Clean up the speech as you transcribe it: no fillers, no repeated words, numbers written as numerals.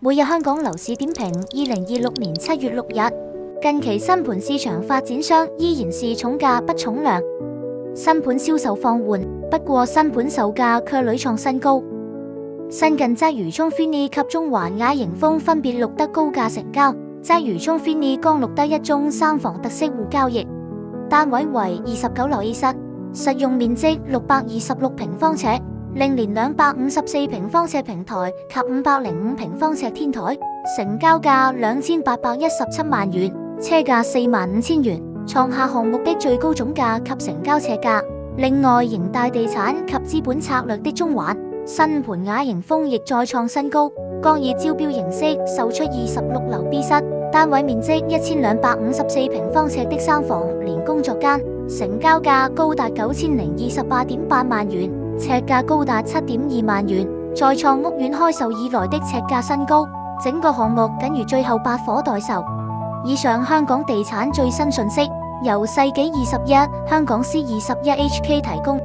每日香港樓市點評2026年7月6日，近期新盤市場發展商依然是重價不重量，新盤銷售放緩，不過新盤售價卻屢創新高。新近鰂魚涌 Finny 及中環雅盈峰分別錄得高價成交，鰂魚涌 Finny 剛錄得一宗3房特色戶交易，單位為29樓 A 室，實用面積626平方尺，另連254平方尺平台及505平方尺天台，成交價2817萬元，車價45000元，創下項目的最高總價及成交尺價。另外，盈大地產及資本策略的中環新盤雅盈峰亦再創新高，剛以招標形式售出26樓 B 室，單位面積1254平方尺的3房連工作間，成交價高達9028.8萬元，尺價高達7.2萬元，再創屋苑開售以來的尺價新高。整個項目僅餘最後8伙待售。以上香港地產最新訊息，由世紀21香港C21HK提供。